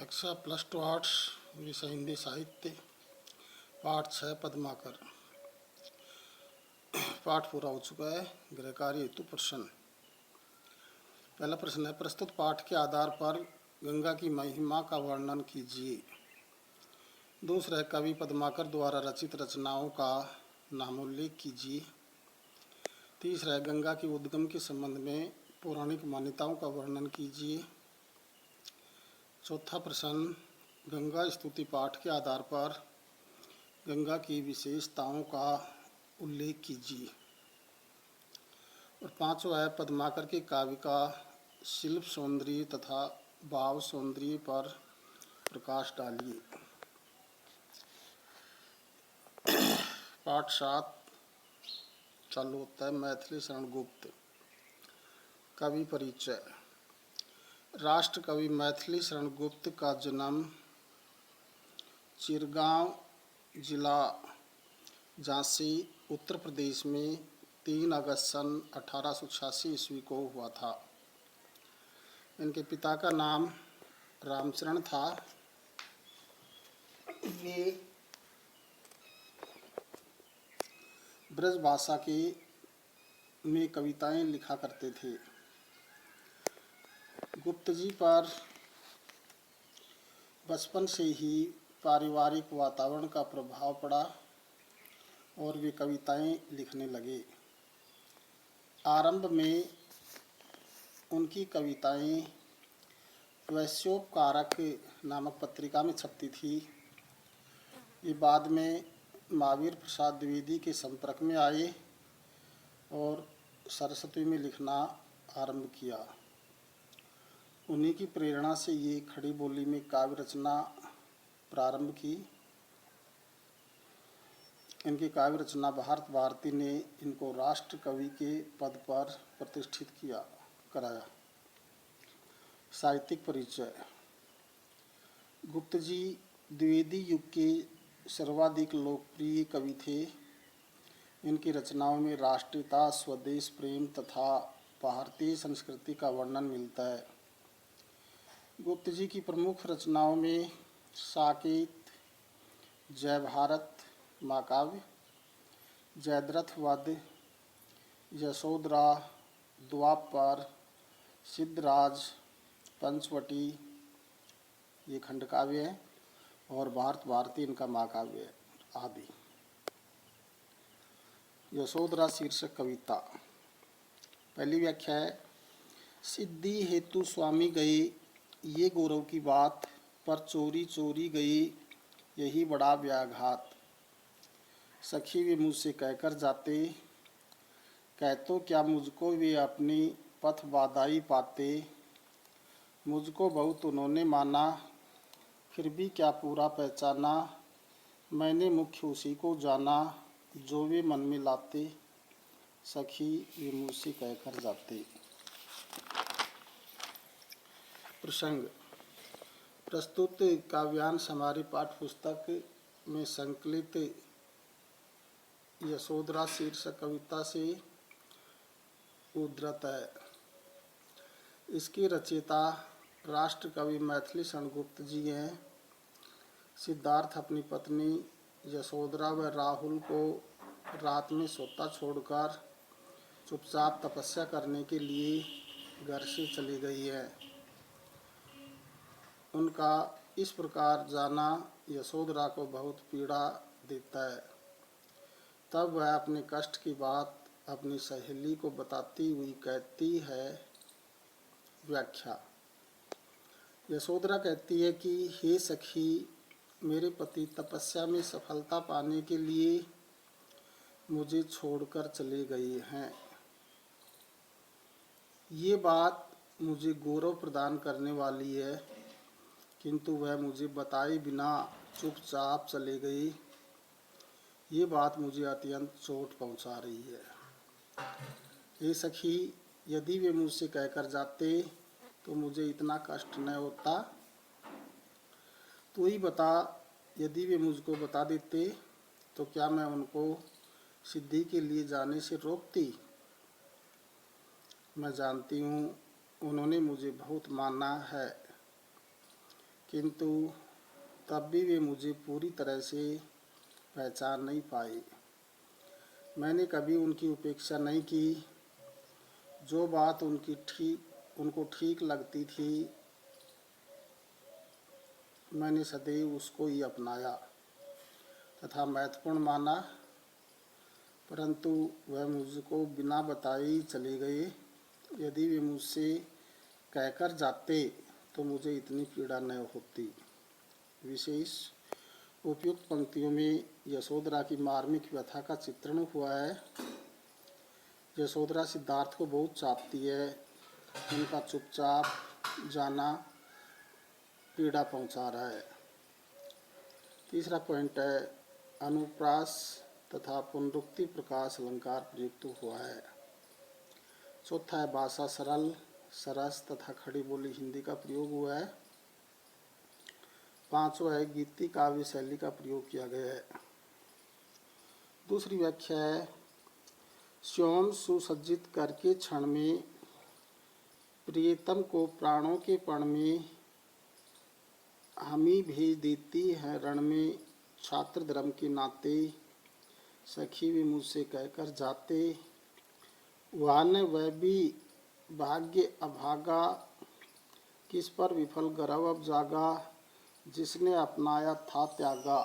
कक्षा +2 आर्ट्स विषय हिंदी साहित्य पाठ 6 पद्माकर। पाठ पूरा हो चुका है। गृह कार्य हेतु प्रश्न। पहला प्रश्न है, प्रस्तुत पाठ के आधार पर गंगा की महिमा का वर्णन कीजिए। दूसरा है, कवि पद्माकर द्वारा रचित रचनाओं का नामोल्लेख कीजिए। तीसरा है, गंगा के उद्गम के संबंध में पौराणिक मान्यताओं का वर्णन कीजिए। चौथा प्रश्न, गंगा स्तुति पाठ के आधार पर गंगा की विशेषताओं का उल्लेख कीजिए। और पांचवा है, पद्माकर के काव्य का शिल्प सौंदर्य तथा भाव सौंदर्य पर प्रकाश डालिए। पाठ 7 चालू होता है। मैथिली शरण गुप्त। कवि परिचय। राष्ट्र कवि मैथिली शरण गुप्त का जन्म चिरगांव जिला झांसी उत्तर प्रदेश में 3 अगस्त सन 1886 ईस्वी को हुआ था। इनके पिता का नाम रामचरण था। वे ब्रज भाषा में कविताएं लिखा करते थे। गुप्त जी पर बचपन से ही पारिवारिक वातावरण का प्रभाव पड़ा और वे कविताएं लिखने लगे। आरंभ में उनकी कविताएं वैश्योपकारक नामक पत्रिका में छपती थी। ये बाद में महावीर प्रसाद द्विवेदी के संपर्क में आए और सरस्वती में लिखना आरंभ किया। उन्हीं की प्रेरणा से ये खड़ी बोली में काव्य रचना प्रारंभ की। इनकी काव्य रचना भारत भारती ने इनको राष्ट्र कवि के पद पर प्रतिष्ठित कराया। साहित्यिक परिचय। गुप्त जी द्विवेदी युग के सर्वाधिक लोकप्रिय कवि थे। इनकी रचनाओं में राष्ट्रीयता, स्वदेश प्रेम तथा भारतीय संस्कृति का वर्णन मिलता है। गुप्त जी की प्रमुख रचनाओं में साकेत, जय भारत महाकाव्य, जयद्रथ वध, यशोधरा, द्वापर, सिद्धराज, पंचवटी ये खंड काव्य है और भारत भारती इनका महाकाव्य है आदि। यशोधरा शीर्षक कविता। पहली व्याख्या है, सिद्धि हेतु स्वामी गए ये गौरव की बात, पर चोरी चोरी गई यही बड़ा व्याघात। सखी वे मुझसे कहकर जाते, कहतो क्या मुझको वे अपनी पथ बाधाई पाते। मुझको बहुत उन्होंने माना, फिर भी क्या पूरा पहचाना। मैंने मुख्य उसी को जाना, जो वे मन में लाते। सखी वे मुझसे कहकर जाते। प्रसंग। प्रस्तुत काव्यांश हमारी पाठ्य पुस्तक में संकलित यशोधरा शीर्षक कविता से उद्धृत है। इसके रचयिता राष्ट्र कवि मैथिली शरण गुप्त जी हैं। सिद्धार्थ अपनी पत्नी यशोधरा व राहुल को रात में सोता छोड़कर चुपचाप तपस्या करने के लिए घर से चली गई है। उनका इस प्रकार जाना यशोधरा को बहुत पीड़ा देता है। तब वह अपने कष्ट की बात अपनी सहेली को बताती हुई कहती है। व्याख्या। यशोधरा कहती है कि हे सखी, मेरे पति तपस्या में सफलता पाने के लिए मुझे छोड़कर चले गए हैं। ये बात मुझे गौरव प्रदान करने वाली है, किंतु वह मुझे बताए बिना चुपचाप चले गई। ये बात मुझे अत्यंत चोट पहुंचा रही है। हे सखी, यदि वे मुझसे कहकर जाते तो मुझे इतना कष्ट न होता। तू ही बता, यदि वे मुझको बता देते तो क्या मैं उनको सिद्धि के लिए जाने से रोकती। मैं जानती हूँ उन्होंने मुझे बहुत माना है, किंतु तब भी वे मुझे पूरी तरह से पहचान नहीं पाए। मैंने कभी उनकी उपेक्षा नहीं की। जो बात उनको ठीक लगती थी, मैंने सदैव उसको ही अपनाया तथा महत्वपूर्ण माना, परंतु वह मुझको बिना बताए ही चले गए। यदि वे मुझसे कहकर जाते तो मुझे इतनी पीड़ा न होती। विशेष उपयुक्त पंक्तियों में यशोधरा की मार्मिक व्यथा का चित्रण हुआ है। यशोधरा सिद्धार्थ को बहुत चाहती है। उनका चुपचाप जाना पीड़ा पहुंचा रहा है। तीसरा पॉइंट है, अनुप्रास तथा पुनरुक्ति प्रकाश अलंकार प्रयुक्त हुआ है। चौथा है, भाषा सरल, सरस तथा खड़ी बोली हिंदी का प्रयोग हुआ है। पांचवा है, गीति काव्य शैली का प्रयोग किया गया है। दूसरी व्याख्या है, स्वयं सुसज्जित करके क्षण में प्रियतम को प्राणों के पण में हमी भेज देती है रण में। छात्र धर्म के नाते सखी भी मुझसे कहकर जाते, वह वह भी भाग्य अभागा, किस पर विफल गर्व अब जागा, जिसने अपनाया था त्यागा।